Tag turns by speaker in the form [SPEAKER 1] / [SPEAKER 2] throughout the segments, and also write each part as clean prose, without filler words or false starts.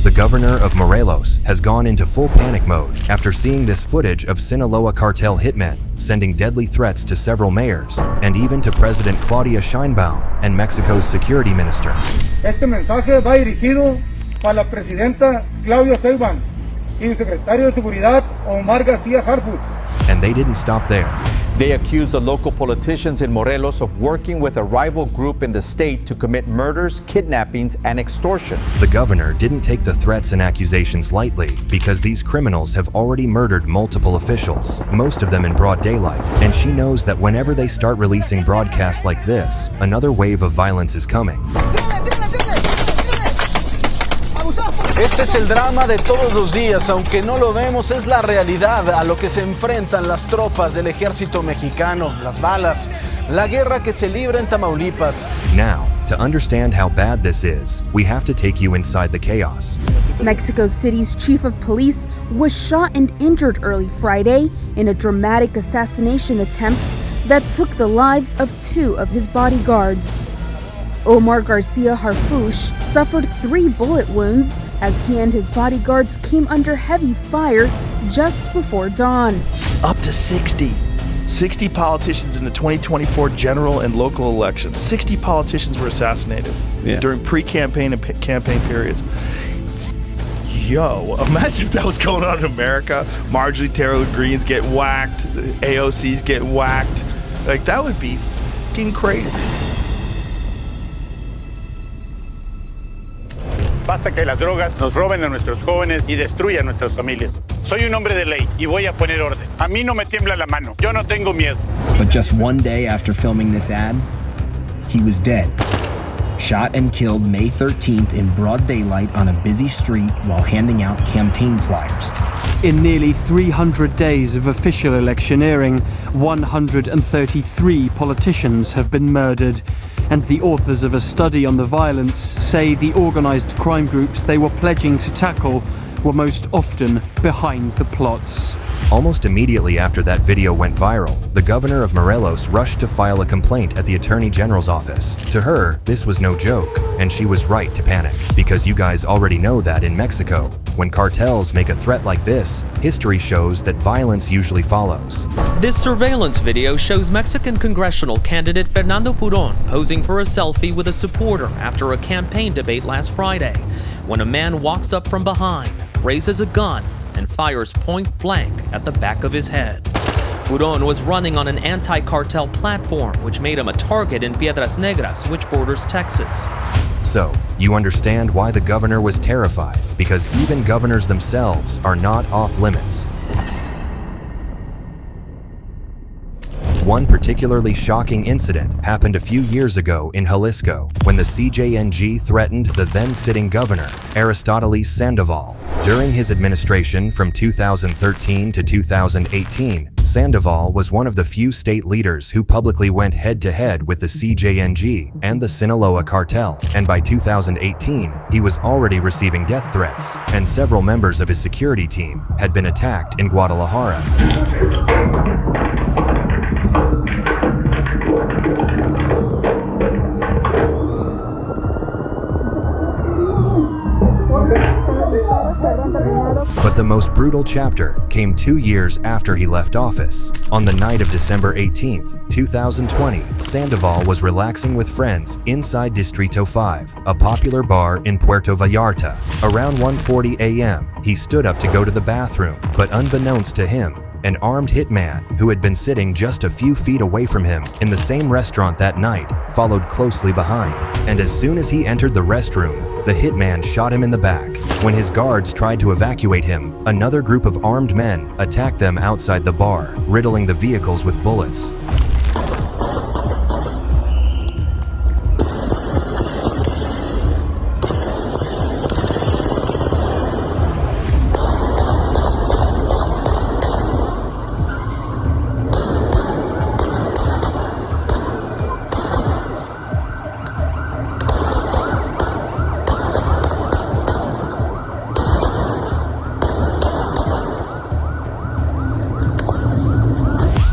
[SPEAKER 1] The governor of Morelos has gone into full panic mode after seeing this footage of Sinaloa cartel hitmen sending deadly threats to several mayors and even to President Claudia Sheinbaum and Mexico's security minister.
[SPEAKER 2] Este mensaje va dirigido para la presidenta Claudia Sheinbaum y el secretario de Seguridad Omar García Harfuch.
[SPEAKER 1] And they didn't stop there.
[SPEAKER 3] They accused the local politicians in Morelos of working with a rival group in the state to commit murders, kidnappings, and extortion.
[SPEAKER 1] The governor didn't take the threats and accusations lightly because these criminals have already murdered multiple officials, most of them in broad daylight, and she knows that whenever they start releasing broadcasts like this, another wave of violence is coming.
[SPEAKER 4] Este es el drama de todos los días, aunque no lo vemos, es la realidad a lo que se enfrentan las tropas del ejército mexicano, las balas, la guerra que se libra en Tamaulipas.
[SPEAKER 1] Now, to understand how bad this is, we have to take you inside the chaos.
[SPEAKER 5] Mexico City's chief of police was shot and injured early Friday in a dramatic assassination attempt that took the lives of 2 of his bodyguards. Omar Garcia Harfuch suffered 3 bullet wounds as he and his bodyguards came under heavy fire just before dawn.
[SPEAKER 6] Up to 60 politicians in the 2024 general and local elections. 60 politicians were assassinated during pre-campaign and campaign periods. Yo, imagine if that was going on in America. Marjorie Taylor Greens get whacked, AOCs get whacked. Like, that would be fucking crazy.
[SPEAKER 7] Basta que las drogas nos roben a nuestros jóvenes y destruyan nuestras familias. Soy un hombre de ley y voy a poner orden. A mí no me tiembla la mano. Yo no tengo miedo.
[SPEAKER 8] But just one day after filming this ad, he was dead. Shot and killed May 13th in broad daylight on a busy street while handing out campaign flyers.
[SPEAKER 9] In nearly 300 days of official electioneering, 133 politicians have been murdered. And the authors of a study on the violence say the organized crime groups they were pledging to tackle were most often behind the plots.
[SPEAKER 1] Almost immediately after that video went viral, the governor of Morelos rushed to file a complaint at the Attorney General's office. To her, this was no joke, and she was right to panic, because you guys already know that in Mexico, when cartels make a threat like this, history shows that violence usually follows.
[SPEAKER 10] This surveillance video shows Mexican congressional candidate Fernando Puron posing for a selfie with a supporter after a campaign debate last Friday, when a man walks up from behind, raises a gun, and fires point blank at the back of his head. Puron was running on an anti-cartel platform, which made him a target in Piedras Negras, which borders Texas.
[SPEAKER 1] So, you understand why the governor was terrified, because even governors themselves are not off limits. One particularly shocking incident happened a few years ago in Jalisco when the CJNG threatened the then-sitting governor, Aristoteles Sandoval. During his administration from 2013 to 2018, Sandoval was one of the few state leaders who publicly went head-to-head with the CJNG and the Sinaloa cartel, and by 2018, he was already receiving death threats, and several members of his security team had been attacked in Guadalajara. But the most brutal chapter came 2 years after he left office. On the night of December 18th, 2020, Sandoval was relaxing with friends inside Distrito 5, a popular bar in Puerto Vallarta. Around 1:40 a.m., he stood up to go to the bathroom, but unbeknownst to him, an armed hitman who had been sitting just a few feet away from him in the same restaurant that night followed closely behind. And as soon as he entered the restroom, the hitman shot him in the back. When his guards tried to evacuate him, another group of armed men attacked them outside the bar, riddling the vehicles with bullets.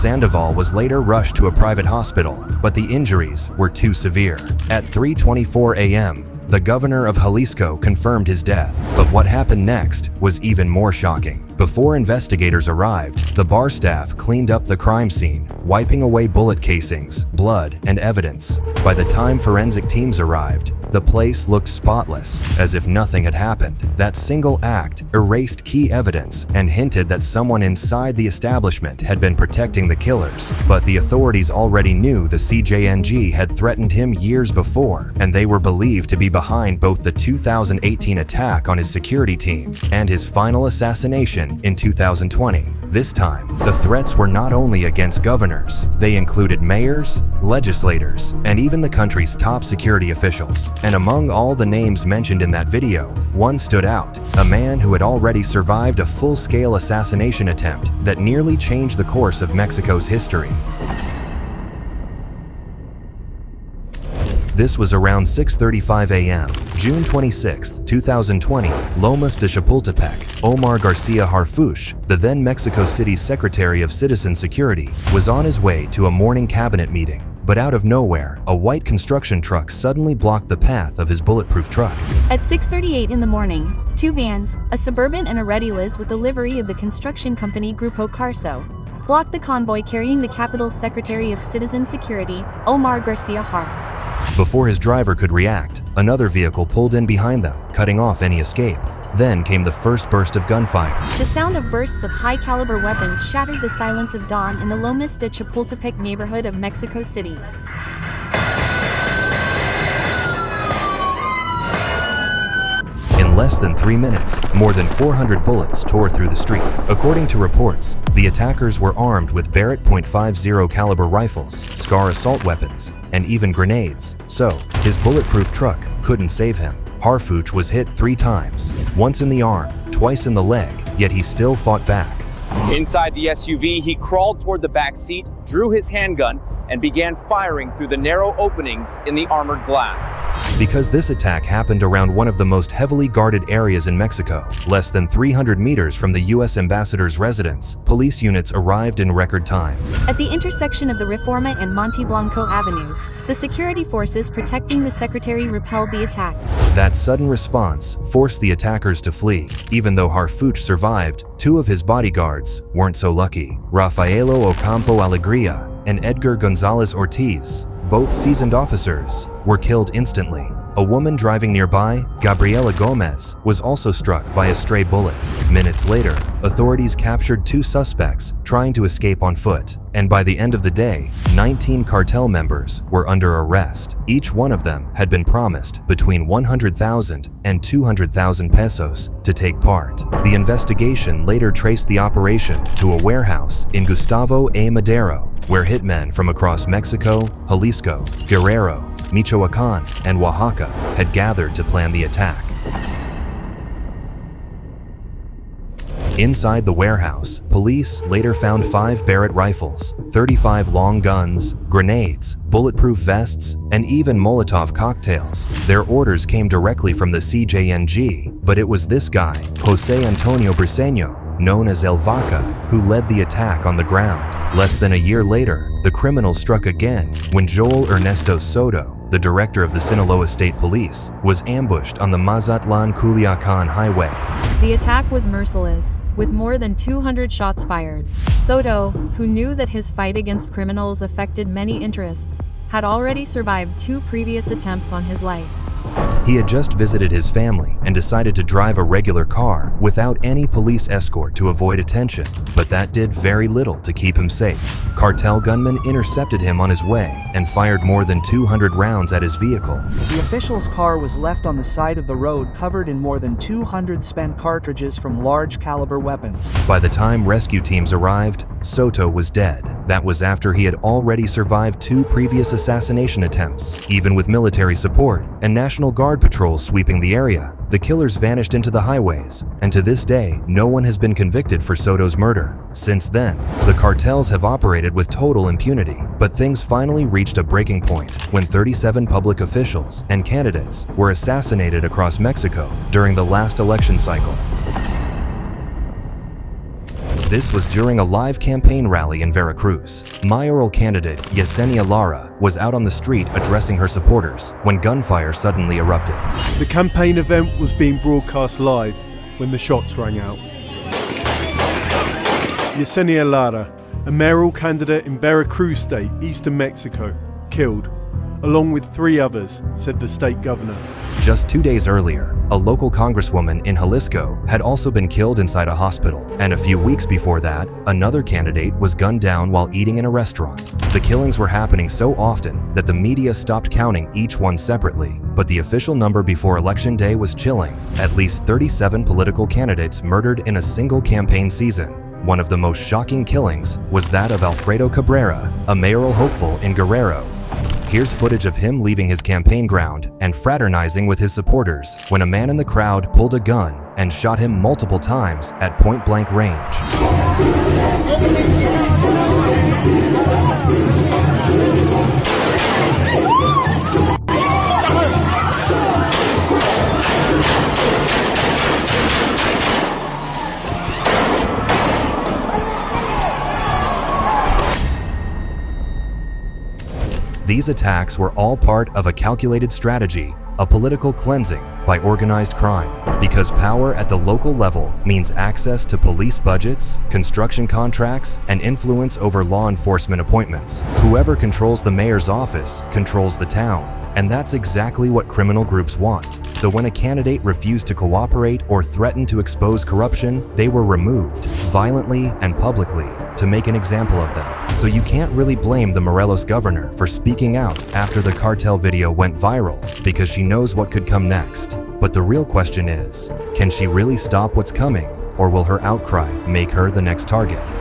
[SPEAKER 1] Sandoval was later rushed to a private hospital, but the injuries were too severe. At 3:24 a.m., The governor of Jalisco confirmed his death, but what happened next was even more shocking. Before investigators arrived, the bar staff cleaned up the crime scene, wiping away bullet casings, blood, and evidence. By the time forensic teams arrived, the place looked spotless, as if nothing had happened. That single act erased key evidence and hinted that someone inside the establishment had been protecting the killers. But the authorities already knew the CJNG had threatened him years before, and they were believed to be behind both the 2018 attack on his security team and his final assassination in 2020. This time, the threats were not only against governors, they included mayors, legislators, and even the country's top security officials. And among all the names mentioned in that video, one stood out, a man who had already survived a full-scale assassination attempt that nearly changed the course of Mexico's history. This was around 6:35 a.m., June 26, 2020, Lomas de Chapultepec. Omar Garcia Harfuch, the then Mexico City's Secretary of Citizen Security, was on his way to a morning cabinet meeting. But out of nowhere, a white construction truck suddenly blocked the path of his bulletproof truck.
[SPEAKER 11] At 6:38 in the morning, two vans, a Suburban and a Redilis with the livery of the construction company Grupo Carso, blocked the convoy carrying the capital's Secretary of Citizen Security, Omar Garcia Harfuch.
[SPEAKER 1] Before his driver could react, another vehicle pulled in behind them, cutting off any escape. Then came the first burst of gunfire.
[SPEAKER 11] The sound of bursts of high-caliber weapons shattered the silence of dawn in the Lomas de Chapultepec neighborhood of Mexico City.
[SPEAKER 1] In less than 3 minutes, more than 400 bullets tore through the street. According to reports, the attackers were armed with Barrett .50 caliber rifles, Scar assault weapons, and even grenades. So, his bulletproof truck couldn't save him. Harfuch was hit 3 times, once in the arm, twice in the leg, yet he still fought back.
[SPEAKER 12] Inside the SUV, he crawled toward the back seat, drew his handgun, and began firing through the narrow openings in the armored glass.
[SPEAKER 1] Because this attack happened around one of the most heavily guarded areas in Mexico, less than 300 meters from the U.S. ambassador's residence, police units arrived in record time.
[SPEAKER 11] At the intersection of the Reforma and Monte Blanco avenues, the security forces protecting the secretary repelled the attack.
[SPEAKER 1] That sudden response forced the attackers to flee. Even though Harfuch survived, 2 of his bodyguards weren't so lucky. Rafaelo Ocampo Alegria and Edgar Gonzalez Ortiz, both seasoned officers, were killed instantly. A woman driving nearby, Gabriela Gomez, was also struck by a stray bullet. Minutes later, authorities captured 2 suspects trying to escape on foot. And by the end of the day, 19 cartel members were under arrest. Each one of them had been promised between 100,000 and 200,000 pesos to take part. The investigation later traced the operation to a warehouse in Gustavo A. Madero, where hitmen from across Mexico, Jalisco, Guerrero, Michoacan, and Oaxaca had gathered to plan the attack. Inside the warehouse, police later found 5 Barrett rifles, 35 long guns, grenades, bulletproof vests, and even Molotov cocktails. Their orders came directly from the CJNG, but it was this guy, Jose Antonio Briceño, known as El Vaca, who led the attack on the ground. Less than a year later, the criminals struck again when Joel Ernesto Soto, the director of the Sinaloa State Police, was ambushed on the Mazatlan-Culiacan highway.
[SPEAKER 13] The attack was merciless, with more than 200 shots fired. Soto, who knew that his fight against criminals affected many interests, had already survived 2 previous attempts on his life.
[SPEAKER 1] He had just visited his family and decided to drive a regular car without any police escort to avoid attention, but that did very little to keep him safe. Cartel gunmen intercepted him on his way and fired more than 200 rounds at his vehicle.
[SPEAKER 14] The official's car was left on the side of the road covered in more than 200 spent cartridges from large caliber weapons.
[SPEAKER 1] By the time rescue teams arrived, Soto was dead. That was after he had already survived 2 previous assassination attempts. Even with military support and National Guard patrols sweeping the area, the killers vanished into the highways, and to this day, no one has been convicted for Soto's murder. Since then, the cartels have operated with total impunity, but things finally reached a breaking point when 37 public officials and candidates were assassinated across Mexico during the last election cycle. This was during a live campaign rally in Veracruz. Mayoral candidate Yesenia Lara was out on the street addressing her supporters when gunfire suddenly erupted.
[SPEAKER 15] The campaign event was being broadcast live when the shots rang out. Yesenia Lara, a mayoral candidate in Veracruz State, eastern Mexico, killed, along with 3 others, said the state governor.
[SPEAKER 1] Just 2 days earlier, a local congresswoman in Jalisco had also been killed inside a hospital, and a few weeks before that, another candidate was gunned down while eating in a restaurant. The killings were happening so often that the media stopped counting each one separately, but the official number before Election Day was chilling: at least 37 political candidates murdered in a single campaign season. One of the most shocking killings was that of Alfredo Cabrera, a mayoral hopeful in Guerrero. Here's footage of him leaving his campaign ground and fraternizing with his supporters when a man in the crowd pulled a gun and shot him multiple times at point-blank range. These attacks were all part of a calculated strategy, a political cleansing by organized crime. Because power at the local level means access to police budgets, construction contracts, and influence over law enforcement appointments. Whoever controls the mayor's office controls the town. And that's exactly what criminal groups want. So when a candidate refused to cooperate or threatened to expose corruption, they were removed, violently and publicly, to make an example of them. So you can't really blame the Morelos governor for speaking out after the Cartel video went viral, because she knows what could come next. But the real question is, can she really stop what's coming, or will her outcry make her the next target?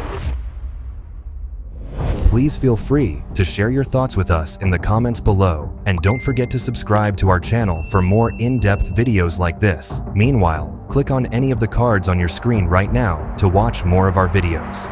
[SPEAKER 1] Please feel free to share your thoughts with us in the comments below, and don't forget to subscribe to our channel for more in-depth videos like this. Meanwhile, click on any of the cards on your screen right now to watch more of our videos.